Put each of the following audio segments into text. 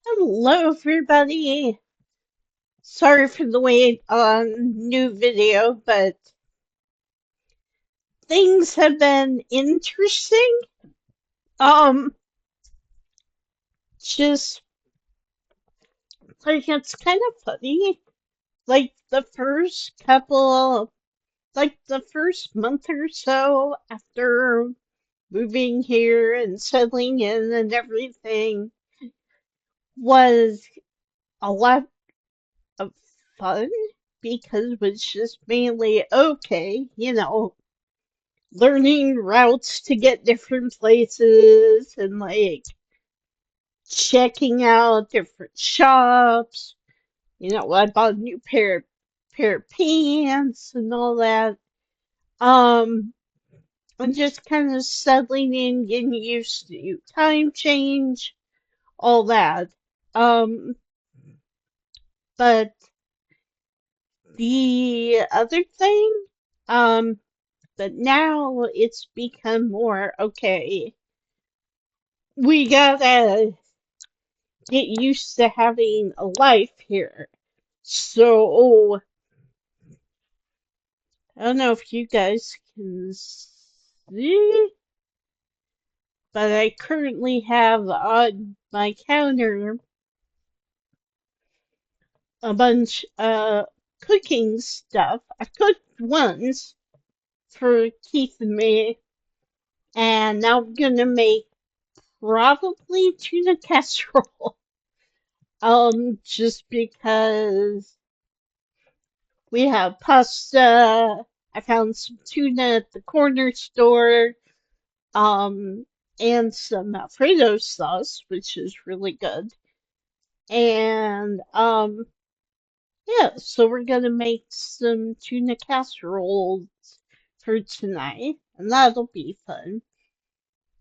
Hello, everybody. Sorry for the wait on new video, but things have been interesting. Um, just like it's kind of funny. Like the first month or so after moving here and settling in and everything was a lot of fun because it was just mainly okay, learning routes to get different places and like checking out different shops. I bought a new pair of pants and all that. Um, and just kind of settling in, getting used to time change, all that. Um, but the other thing, um, but now it's become more okay. We gotta get used to having a life here. So, I don't know if you guys can see, but I currently have on my counter a bunch of cooking stuff. I cooked once for Keith and me, and now I'm gonna make probably tuna casserole. Just because we have pasta. I found some tuna at the corner store, um, and some Alfredo sauce, which is really good. And yeah, so we're gonna make some tuna casserole for tonight, and that'll be fun.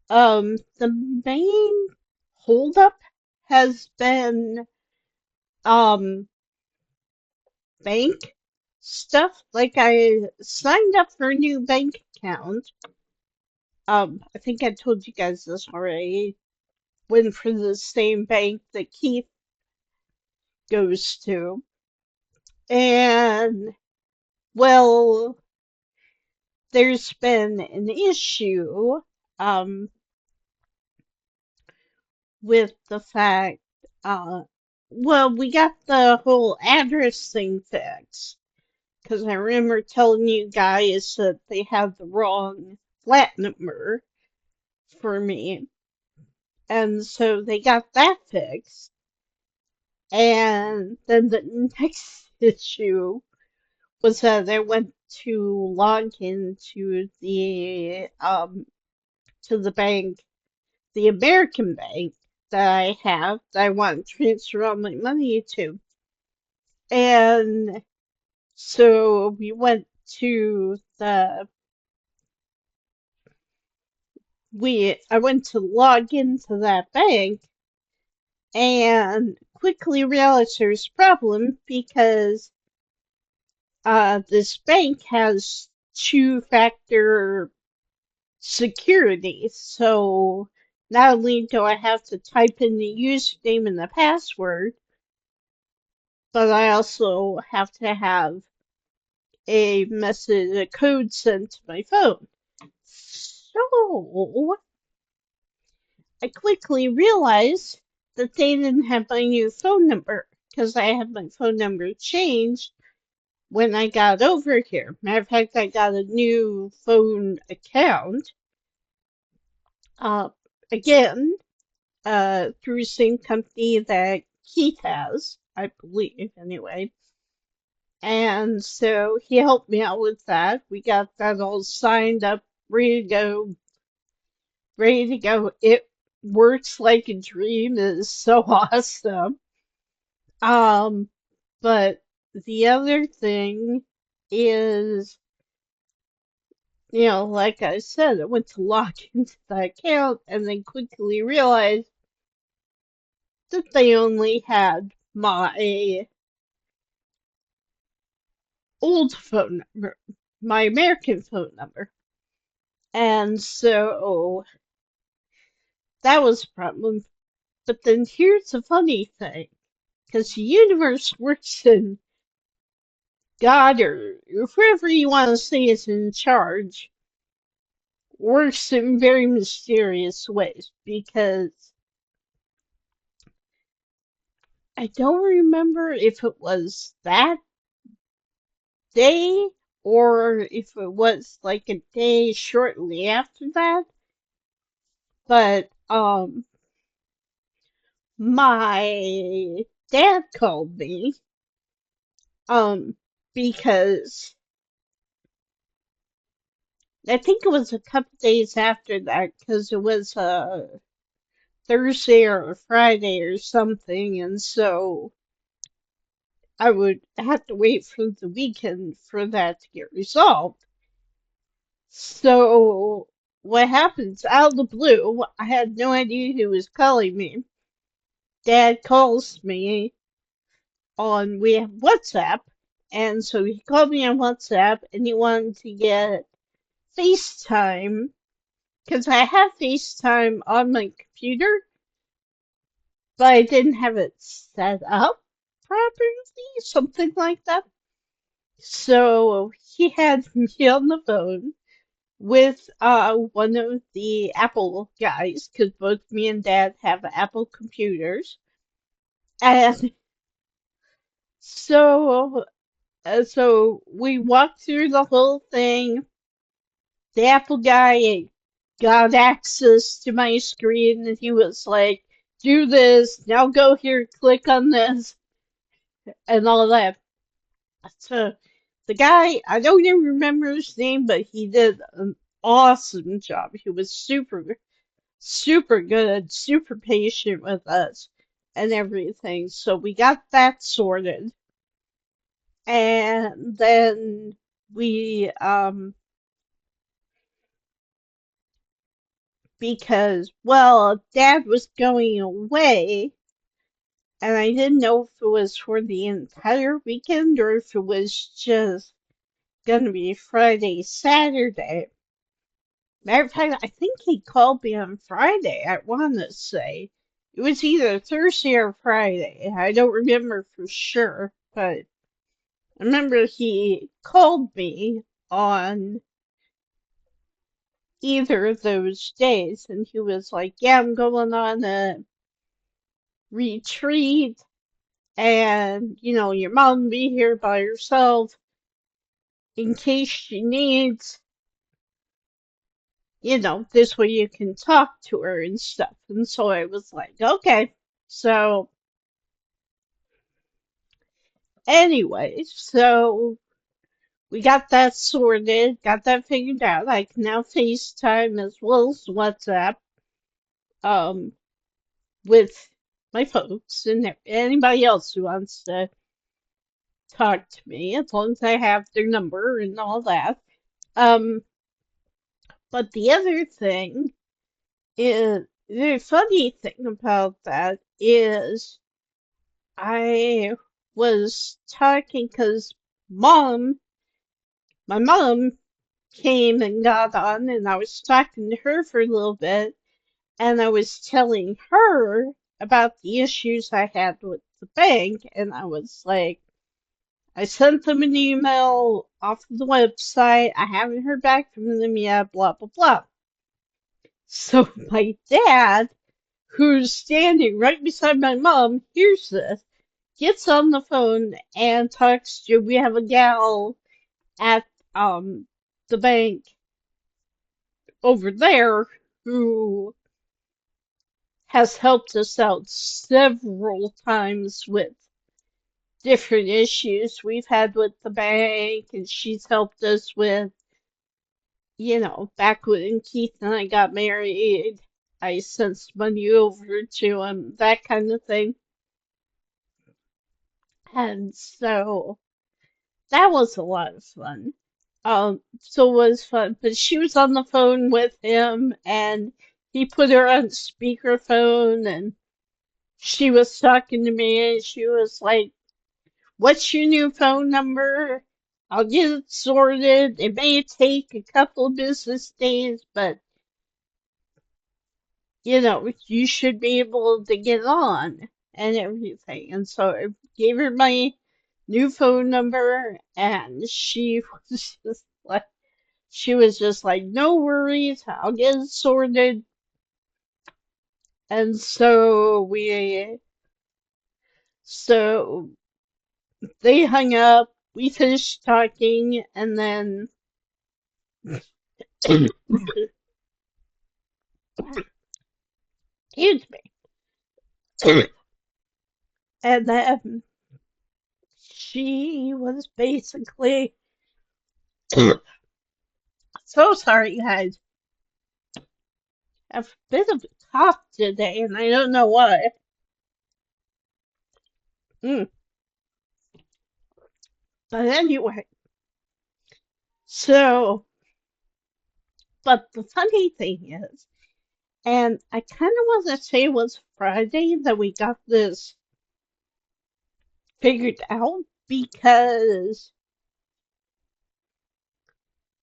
The main holdup has been um bank stuff. Like I signed up for a new bank account. I think I told you guys this already. Went for the same bank that Keith goes to. And, well, there's been an issue um, with the fact, uh, well, we got the whole address thing fixed. Because I remember telling you guys that they had the wrong flat number for me. And so they got that fixed. And then the next issue was that I went to log into the bank, the American bank that I have that I want to transfer all my money to. And so I went to log into that bank and quickly realized there's a problem because this bank has two-factor security. So not only do I have to type in the username and the password, but I also have to have a code sent to my phone. So I quickly realized that they didn't have my new phone number because I had my phone number changed when I got over here. Matter of fact, I got a new phone account. Uh, again, through the same company that Keith has, I believe, anyway. And so he helped me out with that. We got that all signed up, ready to go, ready to go. It works like a dream. It is so awesome. Um, but the other thing is, like I said, I went to log into the account and then quickly realized that they only had my old phone number, my American phone number. And so that was a problem. But then here's the funny thing, because the universe works in God or whoever you want to say is in charge, works in very mysterious ways because I don't remember if it was that day or if it was like a day shortly after that, but my dad called me um because I think it was a couple days after that because it was Thursday or a Friday or something, and so I would have to wait for the weekend for that to get resolved. So what happens out of the blue, I had no idea who was calling me. Dad calls me on, we have WhatsApp, and so he called me on WhatsApp and he wanted to get FaceTime because I have FaceTime on my computer, but I didn't have it set up properly, something like that. So he had me on the phone with one of the Apple guys, because both me and Dad have Apple computers. And so so we walked through the whole thing. The Apple guy got access to my screen and he was like, do this, now go here, click on this, and all that. So the guy, I don't even remember his name, but he did an awesome job. He was super good, super patient with us and everything. So we got that sorted. And then we, because, well, Dad was going away, and I didn't know if it was for the entire weekend or if it was just gonna be Friday, Saturday. Matter of fact, I think he called me on Friday, I want to say. It was either Thursday or Friday. I don't remember for sure, but I remember he called me on either of those days and he was like, yeah, I'm going on a retreat and, your mom will be here by herself in case she needs, this way you can talk to her and stuff. And so I was like, okay. So anyway, so we got that sorted, got that figured out. I can now FaceTime as well as WhatsApp um, with my folks and anybody else who wants to talk to me, as long as I have their number and all that. Um, but the other thing is, the funny thing about that is I was talking because my mom came and got on, and I was talking to her for a little bit, and I was telling her about the issues I had with the bank, and I was like, I sent them an email off of the website. I haven't heard back from them yet, blah, blah, blah. So my dad, who's standing right beside my mom, hears this, gets on the phone and talks to, we have a gal at the bank over there who has helped us out several times with different issues we've had with the bank, and she's helped us with, back when Keith and I got married, I sent money over to him, that kind of thing. And so that was a lot of fun. So it was fun. But she was on the phone with him, and he put her on speakerphone, and she was talking to me, and she was like, what's your new phone number? I'll get it sorted. It may take a couple of business days, but you should be able to get on and everything. And so I gave her my new phone number, and she was just like, no worries, I'll get it sorted. And so they hung up, we finished talking, and then, excuse me, and then she was basically, so sorry, guys. I have a bit of a cough today, and I don't know why. Mm. But anyway, so, but the funny thing is, and I kind of want to say it was Friday that we got this figured out because,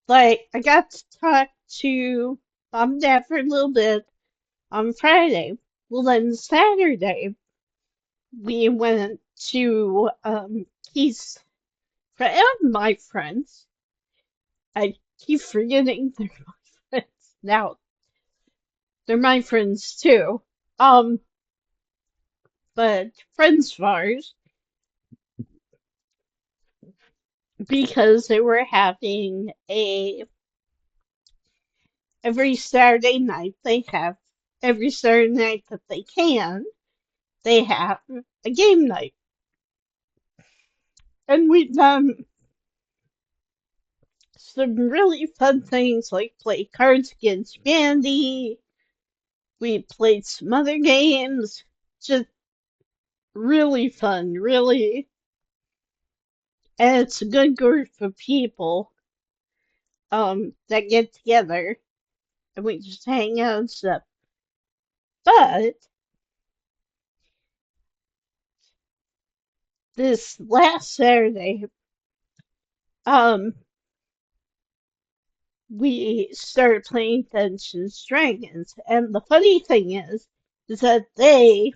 like, I got to talk to Mom and Dad for a little bit on Friday. Well, then Saturday, we went to Keith's friend, my friends. I keep forgetting they're my friends now. They're my friends too. Um, but friends of ours because they were having a every Saturday night they have every Saturday night that they have a game night. And we've done some really fun things like play Cards Against Humanity. We played some other games. Just really fun, really. And it's a good group of people that get together and we just hang out and stuff. But this last Saturday, um, we started playing Dungeons and Dragons, and the funny thing is that they,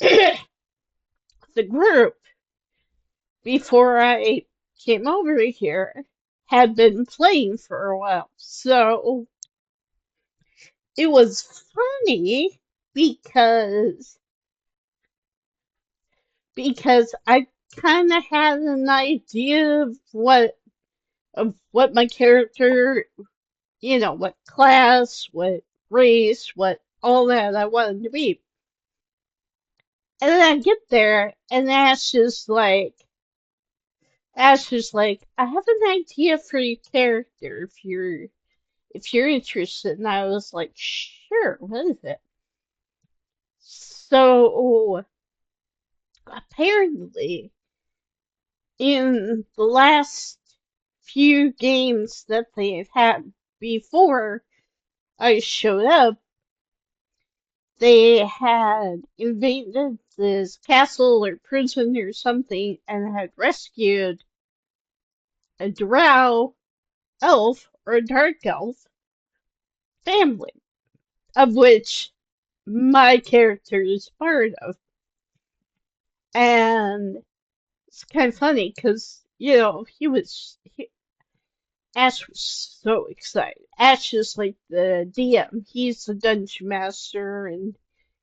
the group, before I came over here, had been playing for a while. So it was funny because I kind of had an idea of what my character, what class, what race, what all that I wanted to be. And then I get there, and Ash is like, I have an idea for your character if you're interested. And I was like, sure, what is it? So apparently, in the last few games that they've had before I showed up, they had invaded this castle or prison or something and had rescued a drow elf or a dark elf family, of which my character is part of. And it's kind of funny because, Ash was so excited. Ash is like the DM. He's the dungeon master and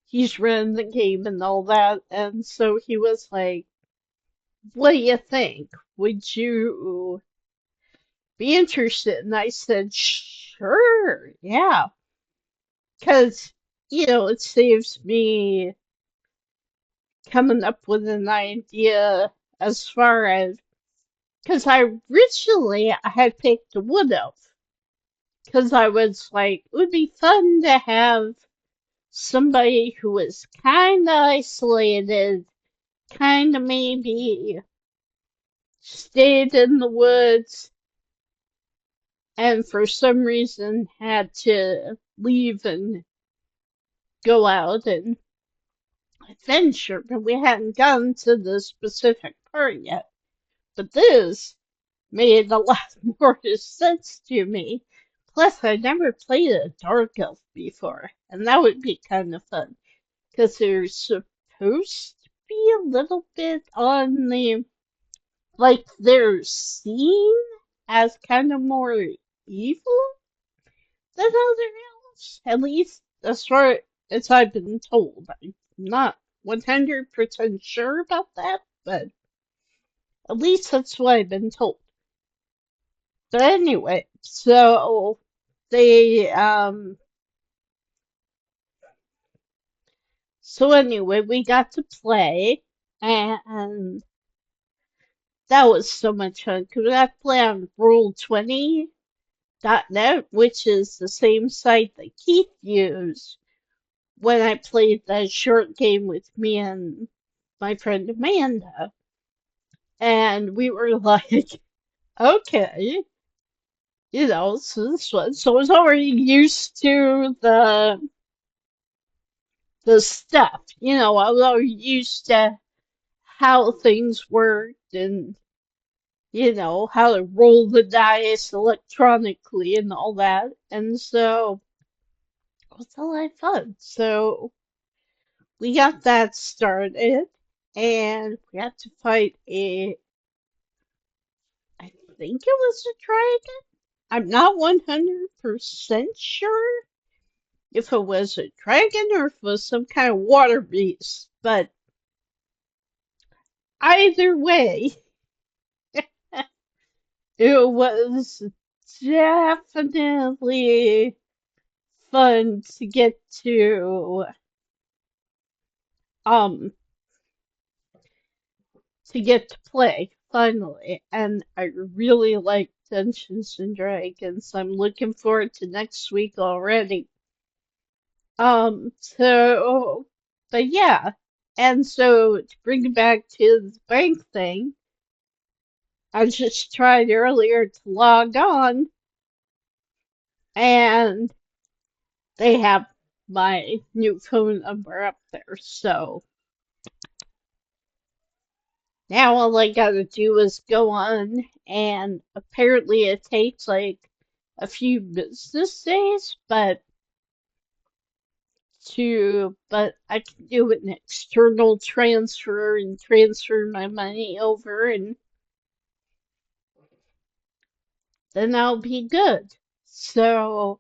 he's running the game and all that. And so he was like, what do you think? Would you be interested? And I said, sure, yeah. Because, it saves me coming up with an idea as far as, because I had picked a wood elf. Because I was like, it would be fun to have somebody who was kind of isolated, kind of maybe stayed in the woods, and for some reason had to leave and go out and adventure, but we hadn't gotten to the specific part yet. But this made a lot more sense to me. Plus, I never played a Dark Elf before, and that would be kind of fun, because they're supposed to be a little bit on the, like, they're seen as kind of more evil than other elves. At least as far as I've been told. I'm not 100% sure about that, but at least that's what I've been told. But anyway, they, um, we got to play, and that was so much fun because we got to play on Roll20.net, which is the same site that Keith used when I played that short game with me and my friend Amanda. And we were like, okay, so this one, so I was already used to the stuff, I was already used to how things worked and, how to roll the dice electronically and all that. And so it was a lot of fun. So we got that started and we had to fight I think it was a dragon. I'm not 100% sure if it was a dragon or if it was some kind of water beast, but either way, it was definitely fun um to get to play finally, and I really like Dungeons and Dragons. I'm looking forward to next week already. So, but yeah, and so to bring it back to the bank thing, I just tried earlier to log on, and they have my new phone number up there. So now all I gotta do is go on, and apparently it takes like a few business days, but I can do an external transfer and transfer my money over, and then I'll be good. So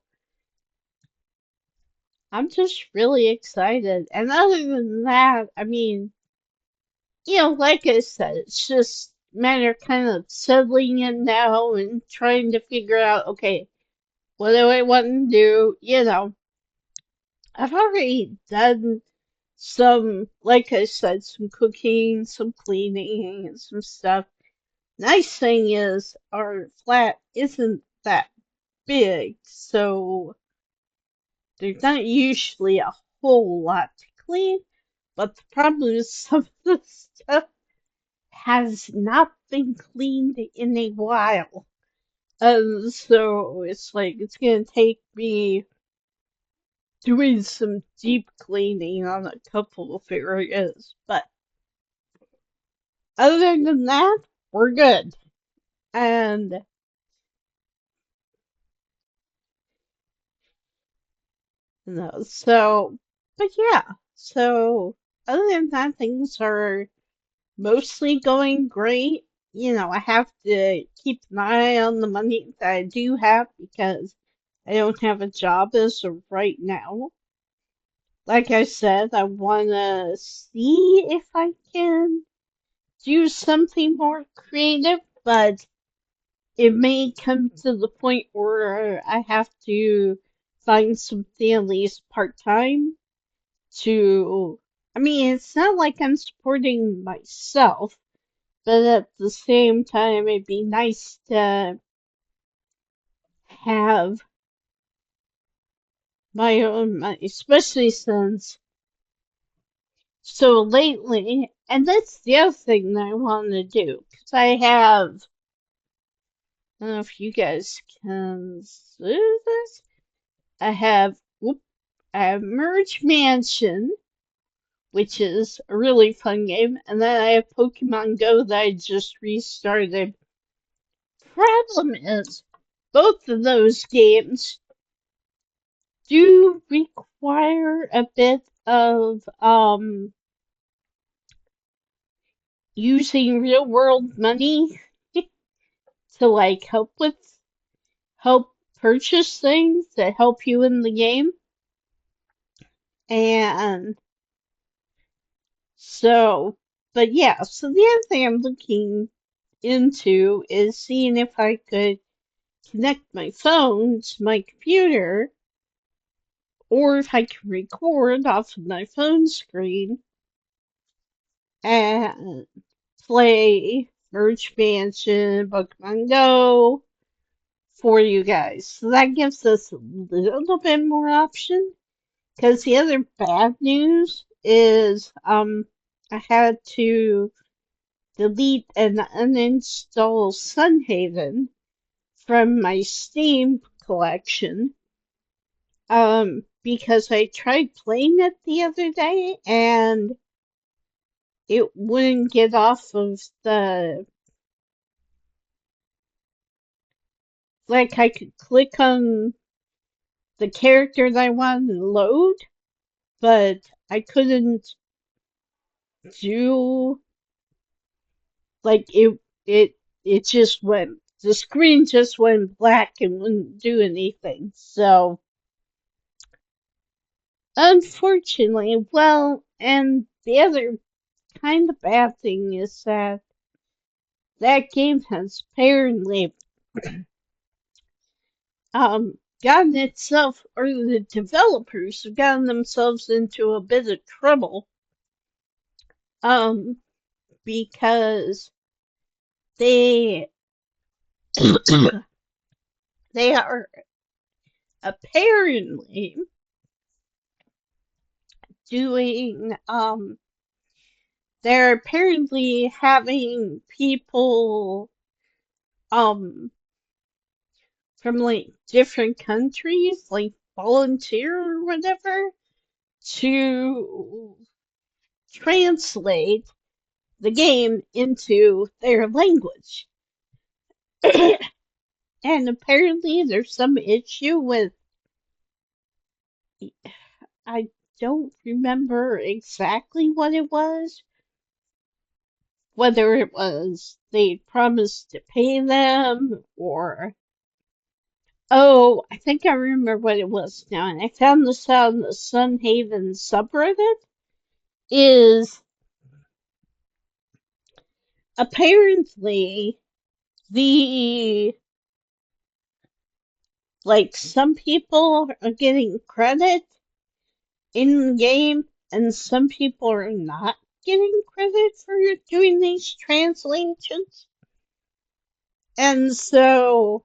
I'm just really excited. And other than that, I mean, like I said, it's just a matter of kind of settling in now and trying to figure out, okay, what do I want to do? I've already done some, like I said, some cooking, some cleaning, and some stuff. Nice thing is, our flat isn't that big, so there's not usually a whole lot to clean. But the problem is some of the stuff has not been cleaned in a while. And so it's like it's gonna take me doing some deep cleaning on a couple of areas. But other than that, we're good. And but yeah, so other than that, things are mostly going great. I have to keep an eye on the money that I do have because I don't have a job as of right now. Like I said, I want to see if I can do something more creative, but it may come to the point where I have to find something at least part-time to, I mean, it's not like I'm supporting myself, but at the same time, it'd be nice to have my own money, especially since so lately, and that's the other thing that I want to do, because I don't know if you guys can see this, whoop, I have Merge Mansion, which is a really fun game, and then I have Pokemon Go that I just restarted. Problem is, both of those games do require a bit of using real world money to like help purchase things that help you in the game. And so, but yeah, so the other thing I'm looking into is seeing if I could connect my phone to my computer or if I can record off of my phone screen and play Merge Mansion, Pokemon Go for you guys. So that gives us a little bit more option. Because the other bad news is I had to delete and uninstall Sunhaven from my Steam collection because I tried playing it the other day and it wouldn't get off of the, like, I could click on the character that I wanted to load, but I couldn't do, like, it just went, the screen just went black and wouldn't do anything. So, unfortunately, well, and the other kind of bad thing is that that game has apparently gotten itself, or the developers have gotten themselves into a bit of trouble um because they they are apparently doing they're apparently having people um from like different countries like volunteer or whatever to translate the game into their language. And apparently there's some issue with, I don't remember exactly what it was, whether it was they promised to pay them or, oh, I think I remember what it was now, and I found this out on the Sunhaven subreddit, is apparently the, like, some people are getting credit in game and some people are not getting credit for doing these translations. And so,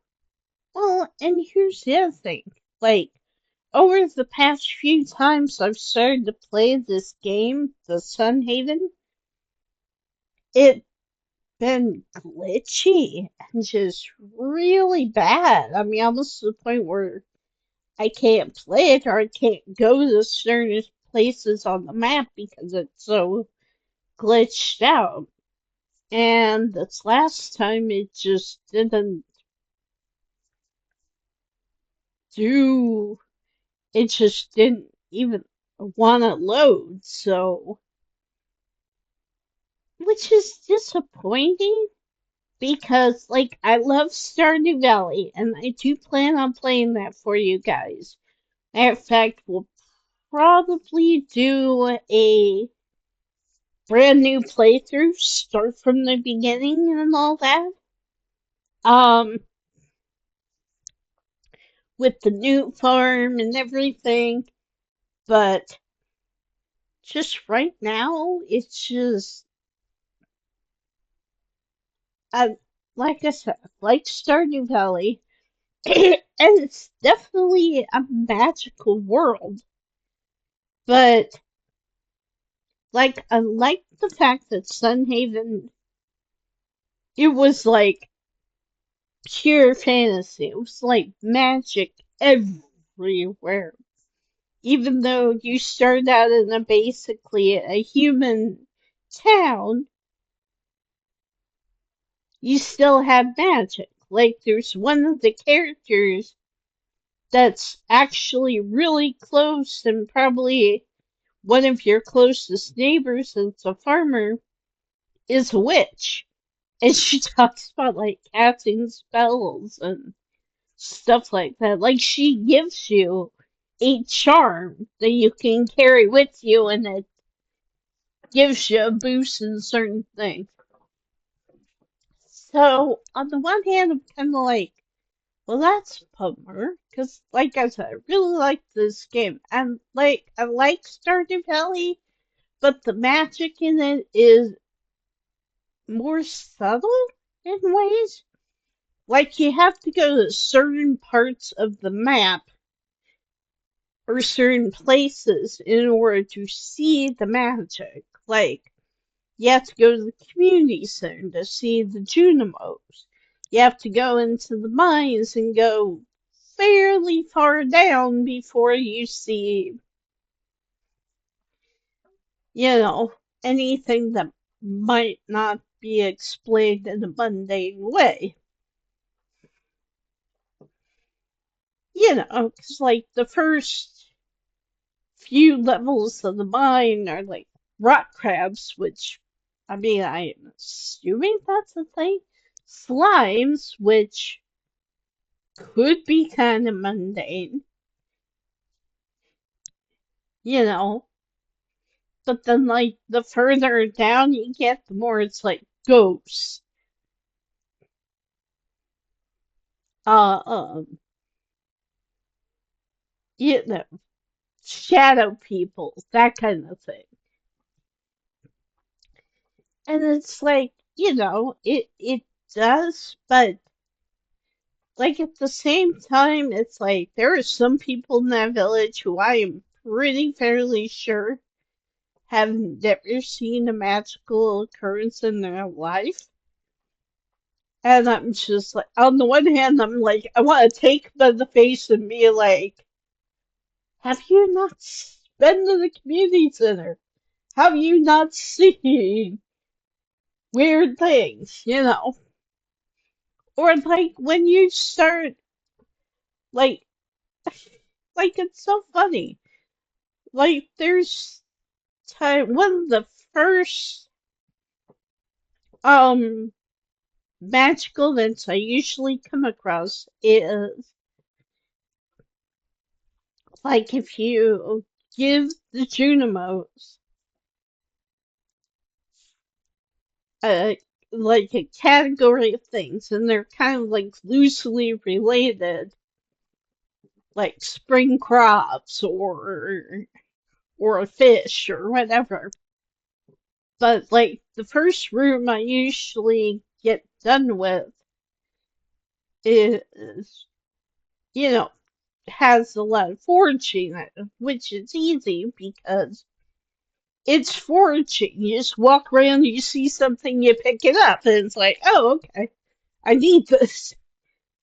well, and here's the other thing. Like, over the past few times I've started to play this game, the Sunhaven, it's been glitchy and just really bad. I mean, almost to the point where I can't play it or I can't go to certain places on the map because it's so glitched out. And this last time it just didn't do, it just didn't even want to load. So, which is disappointing because, like, I love Stardew Valley and I do plan on playing that for you guys. In fact, we'll probably do a brand new playthrough, start from the beginning and all that. Um, with the new farm and everything, but just right now, it's just, I, like I said, I like Stardew Valley, and it's definitely a magical world, but, like, I like the fact that Sunhaven, it was like pure fantasy. It was like magic everywhere. Even though you started out in a basically a human town, you still had magic. Like, there's one of the characters that's actually really close and probably one of your closest neighbors that's a farmer is a witch. And she talks about, like, casting spells and stuff like that. Like, she gives you a charm that you can carry with you, and it gives you a boost in certain things. So, on the one hand, I'm kind of like, well, that's a bummer, because, like I said, I really like this game. And, like, I like Stardew Valley, but the magic in it is more subtle in ways. Like, you have to go to certain parts of the map or certain places in order to see the magic. Like, you have to go to the community center to see the Junimos. You have to go into the mines and go fairly far down before you see, you know, anything that might not be explained in a mundane way. You know, because, like, the first few levels of the mine are, like, rock crabs, which, I mean, I'm assuming that's a thing. Slimes, which could be kind of mundane, you know, but then, like, the further down you get, the more it's like ghosts, uh, um, you know, shadow people, that kind of thing. And it's like, you know, it does, but, like, at the same time, it's like there are some people in that village who I am pretty fairly sure have never seen a magical occurrence in their life. And I'm just like, on the one hand, I'm like, I want to take them in the face and be like, have you not been to the community center? Have you not seen weird things, you know? Or, like, when you start, like, like, it's so funny. Like, there's time, one of the first, um, magical events I usually come across is, like, if you give the Junimos a, like, a category of things, and they're kind of, like, loosely related, like spring crops or a fish or whatever. But, like, the first room I usually get done with is, you know, has a lot of foraging, which is easy because it's foraging. You just walk around, you see something, you pick it up, and it's like, oh, okay, I need this.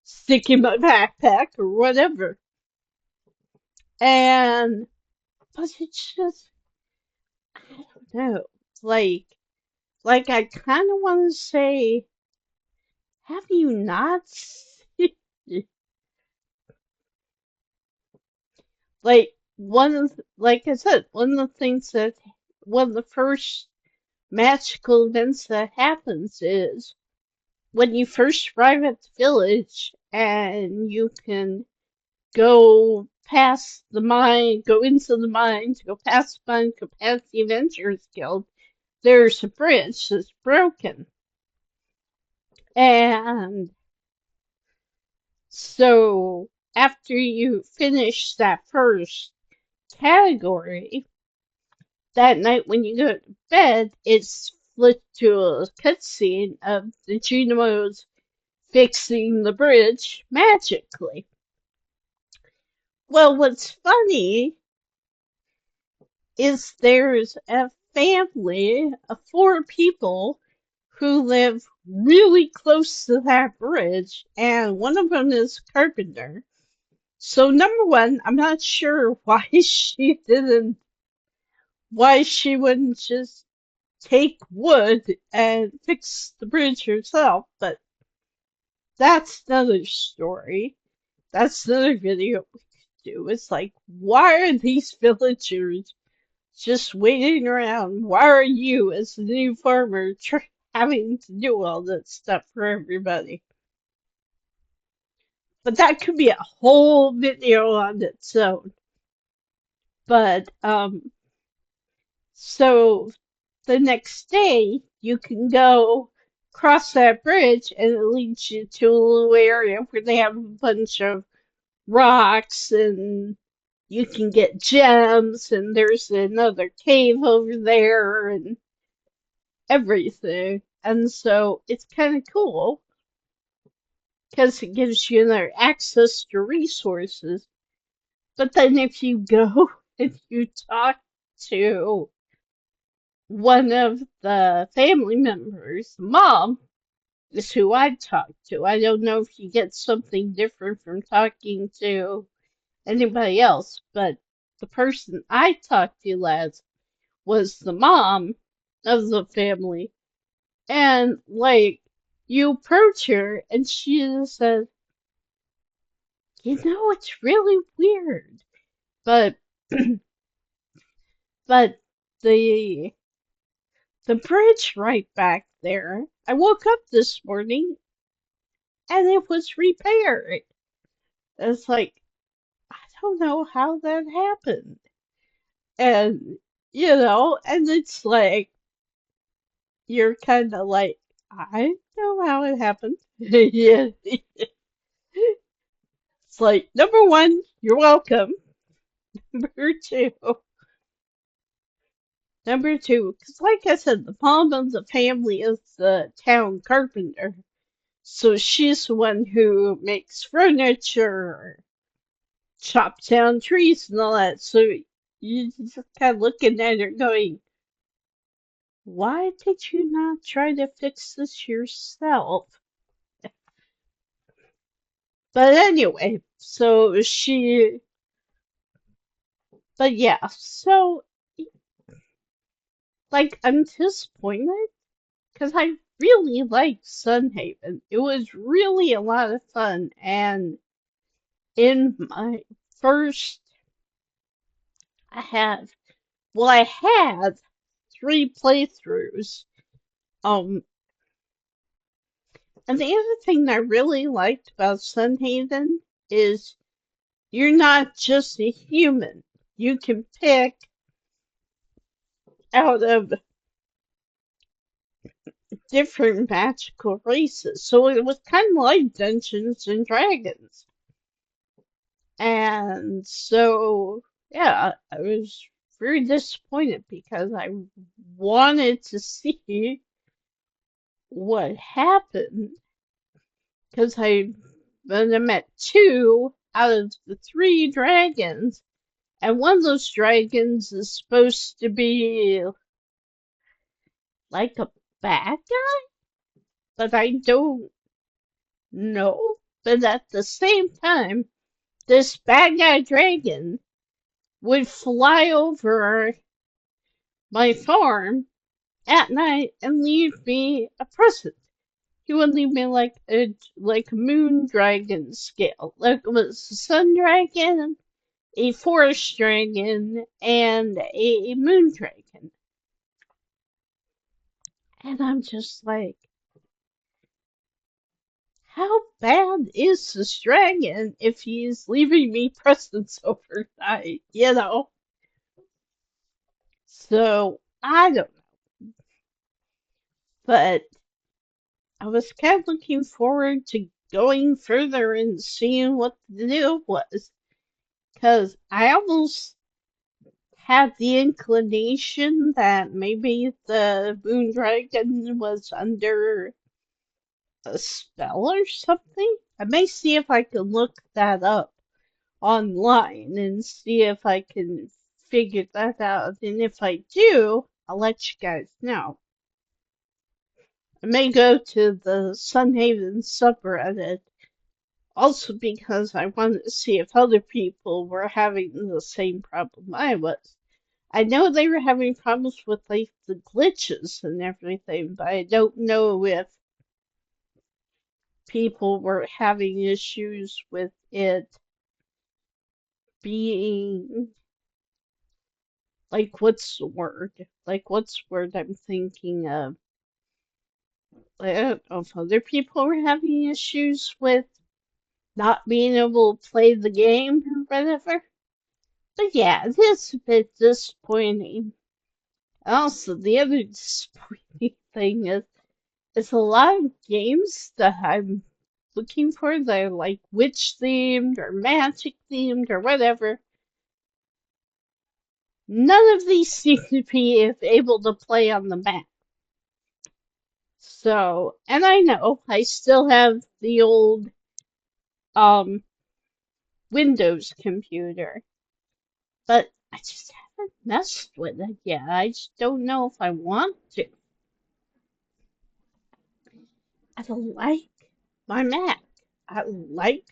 Stick in my backpack or whatever. And, but it's just, I don't know. Like, like I kind of want to say, have you not seen, like, like I said, one of the things that, one of the first magical events that happens is when you first arrive at the village and you can go past the mine, go into the mines, go past the mine, go past the Adventurers Guild, there's a bridge that's broken. And so after you finish that first category, that night when you go to bed, it's flipped to a cutscene of the Junimos fixing the bridge magically. Well, what's funny is there's a family of four people who live really close to that bridge, and one of them is carpenter. So number one, I'm not sure why she wouldn't just take wood and fix the bridge herself, but that's another story. That's another video we could do. It's like, why are these villagers just waiting around? Why are you, as the new farmer, having to do all that stuff for everybody? But that could be a whole video on its own. But so the next day you can go cross that bridge and it leads you to a little area where they have a bunch of rocks and you can get gems and there's another cave over there and everything. And so it's kind of cool because it gives you another access to resources. But then if you go and you talk to one of the family members, mom, is who I talked to. I don't know if you get something different from talking to anybody else, but the person I talked to last was the mom of the family. And like you approach her and she says, it's really weird. But but the the bridge right back there, I woke up this morning and it was repaired. It's like, I don't know how that happened. And, and it's like, you're kind of like, I know how it happened. Yeah. It's like, number one, you're welcome. Number two, because like I said, the mom of the family is the town carpenter. So she's the one who makes furniture, chops down trees and all that. So you just kind of looking at her going, why did you not try to fix this yourself? But anyway, but yeah, so like I'm disappointed because I really liked Sunhaven. It was really a lot of fun, and in my first, I had, I had 3 playthroughs. Um, and the other thing I really liked about Sunhaven is you're not just a human. You can pick out of different magical races. So it was kind of like Dungeons and Dragons. And so, yeah, I was very disappointed because I wanted to see what happened because I met 2 out of the 3 dragons, and one of those dragons is supposed to be like a bad guy, but I don't know. But at the same time, this bad guy dragon would fly over my farm at night and leave me a present. He would leave me like a moon dragon scale. Like it was a sun dragon, a forest dragon, and a moon dragon. And I'm just like, how bad is this dragon if he's leaving me presents overnight, So, I don't know. But I was kind of looking forward to going further and seeing what the deal was. Because I almost had the inclination that maybe the moon dragon was under a spell or something. I may see if I can look that up online and see if I can figure that out. And if I do, I'll let you guys know. I may go to the Sunhaven subreddit also because I wanted to see if other people were having the same problem I was. I know they were having problems with like the glitches and everything, but I don't know if people were having issues with it being, like, what's the word? Like, what's the word I'm thinking of? I don't know if other people were having issues with not being able to play the game or whatever. But yeah, it is a bit disappointing. Also, the other disappointing thing is a lot of games that I'm looking for that are like witch themed or magic themed or whatever. None of these seem to be able to play on the Mac. So, and I know I still have the old um Windows computer, but I just haven't messed with it yet. I just don't know if I want to. I like my Mac. I like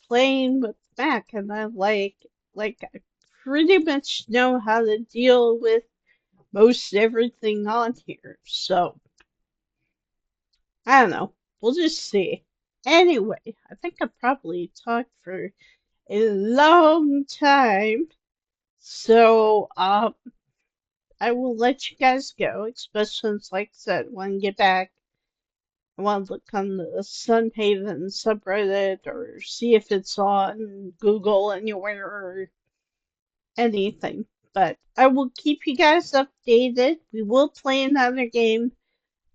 playing with Mac, and I pretty much know how to deal with most everything on here. So I don't know. We'll just see. Anyway, I think I probably talked for a long time. So I will let you guys go, especially since, like I said, when I get back, I want to look on the Sunhaven subreddit or see if it's on Google anywhere or anything. But I will keep you guys updated. We will play another game.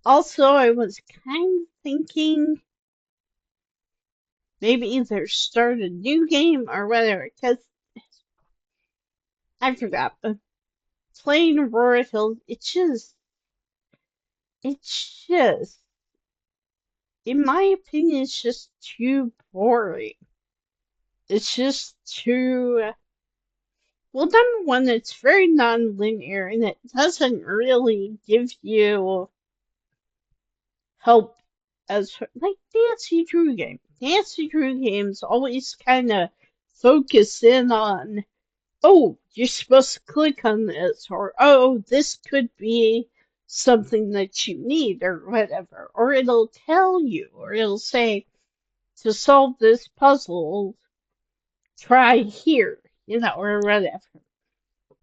Also, I was kind of thinking maybe either start a new game or whatever, because I forgot. But playing Aurora Hills, it's just, in my opinion, it's just too boring. It's just too, well, number one, it's very non-linear and it doesn't really give you help as, like Nancy Drew Game. Nancy Drew games always kind of focus in on, oh, you're supposed to click on this, or oh, this could be something that you need, or whatever. Or it'll tell you, or it'll say, to solve this puzzle, try here, or whatever.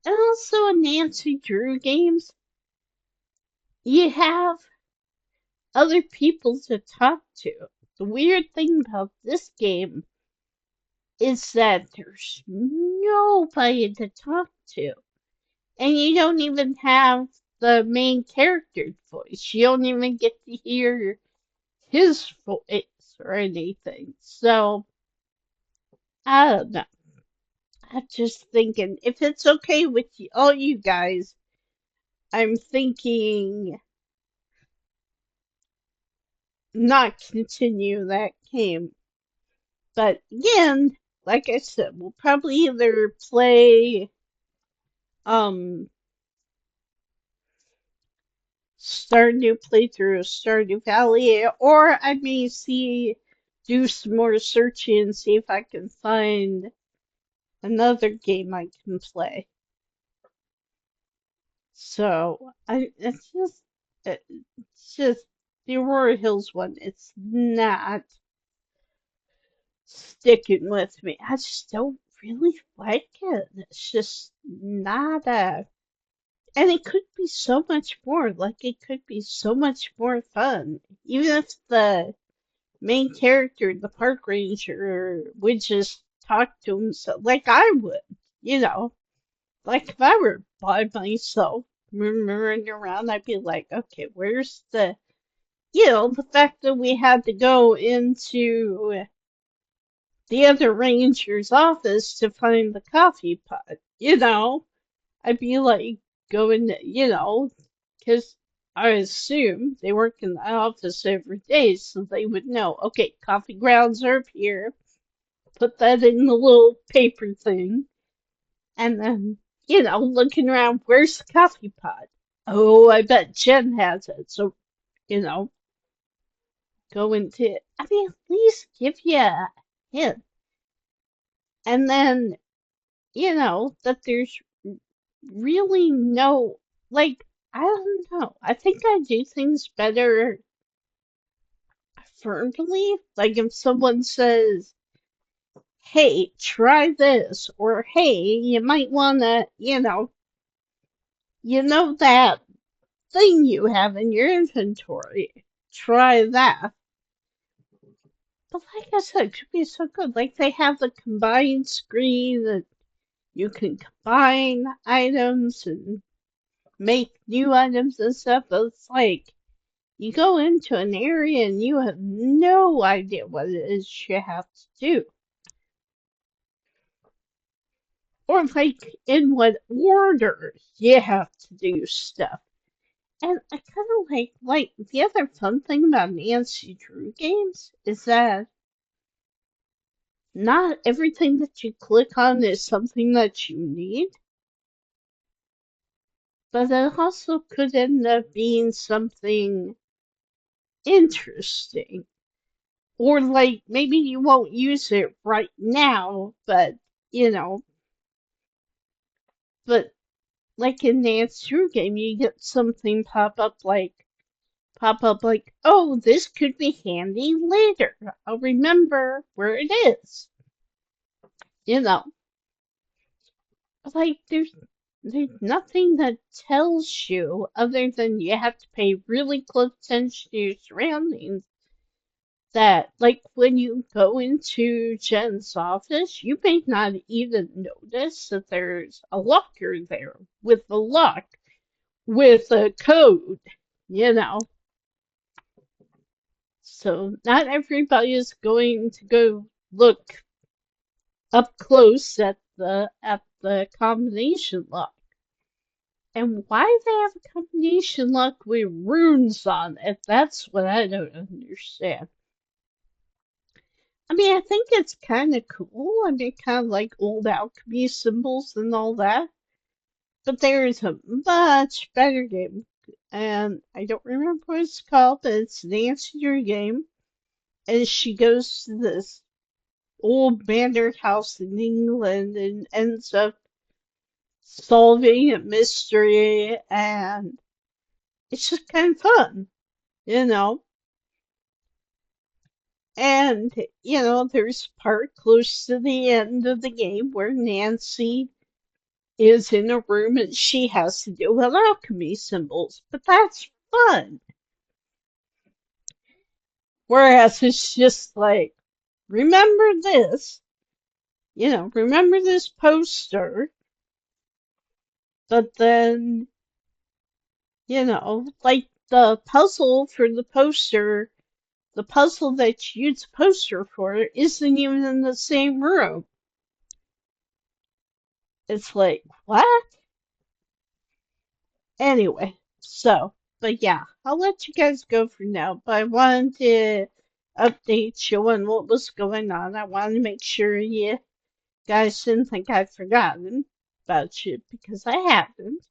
And also in Nancy Drew games, you have other people to talk to. The weird thing about this game is that there's nobody to talk to. And you don't even have the main character's voice. You don't even get to hear his voice or anything. So, I don't know. I'm just thinking, if it's okay with all you guys, I'm thinking not continue that game. But again, like I said, we'll probably either play um start a new playthrough of Stardew Valley, or I may do some more searching and see if I can find another game I can play. So it's just the Aurora Hills one. It's not sticking with me. I just don't really like it. It's just not a. And it could be so much more. Like, it could be so much more fun. Even if the main character, the park ranger, would just talk to himself, like I would, you know. Like, if I were by myself, running around, I'd be like, okay, where's the fact that we had to go into the other ranger's office to find the coffee pot. I'd be like going, because I assume they work in the office every day, so they would know, okay, coffee grounds are up here, put that in the little paper thing, and then, looking around, where's the coffee pot? Oh, I bet Jen has it, so, you know, go into it. I mean, at least give you a hint. And then, that there's really no, like, I don't know. I think I do things better verbally. Like if someone says, hey, try this, or hey, you might wanna, that thing you have in your inventory. Try that. But like I said, it could be so good. Like they have the combined screen that you can combine items and make new items and stuff. But it's like you go into an area and you have no idea what it is you have to do. Or like in what order you have to do stuff. And I kind of like the other fun thing about Nancy Drew games is that not everything that you click on is something that you need, but it also could end up being something interesting. Or like maybe you won't use it right now, but you know, but like in Nancy Drew game, you get something pop up like, oh, this could be handy later. I'll remember where it is. You know, like there's nothing that tells you other than you have to pay really close attention to your surroundings. That like when you go into Jen's office, you may not even notice that there's a locker there with a lock with a code, you know. So not everybody is going to go look up close at the combination lock. And why they have a combination lock with runes on it, that's what I don't understand. I mean, I think it's kind of cool. I mean, kind of like old alchemy symbols and all that. But there is a much better game. And I don't remember what it's called, but it's an answer game. And she goes to this old manor house in England and ends up solving a mystery, and it's just kind of fun, you know. And there's a part close to the end of the game where Nancy is in a room and she has to deal with alchemy symbols, but that's fun. Whereas it's just like, remember this, remember this poster, but then, like the puzzle for the puzzle that you use the poster for isn't even in the same room. It's like, what? Anyway, but yeah, I'll let you guys go for now. But I wanted to update you on what was going on. I wanted to make sure you guys didn't think I'd forgotten about you because I haven't.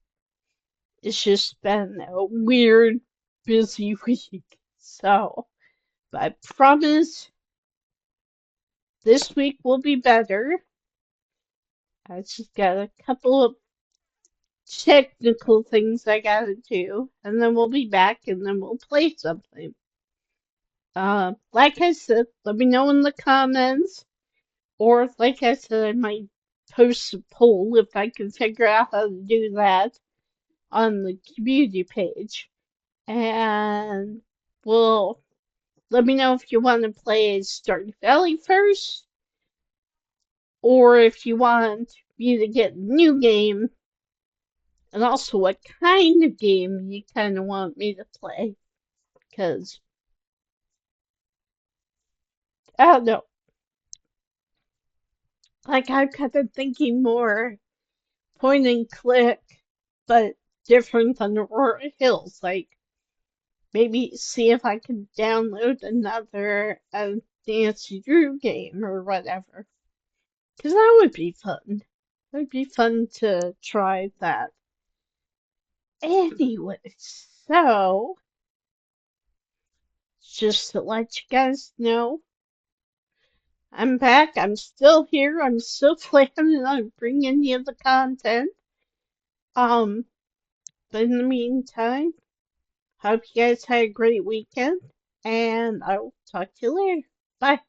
It's just been a weird, busy week. So, but I promise this week will be better. I just got a couple of technical things I gotta do, and then we'll be back and then we'll play something. Like I said, let me know in the comments, or like I said, I might post a poll if I can figure out how to do that on the community page. And well, let me know if you want to play Stardew Valley first, or if you want me to get a new game, and also what kind of game you kind of want me to play. Because, I don't know, like I'm kind of thinking more point and click, but different than Aurora Hills. Like, maybe see if I can download another Nancy Drew game or whatever. Because that would be fun. It would be fun to try that. Anyway, so just to let you guys know, I'm back. I'm still here. I'm still planning on bringing you the content. Um, but in the meantime, hope you guys had a great weekend. and I'll talk to you later. Bye.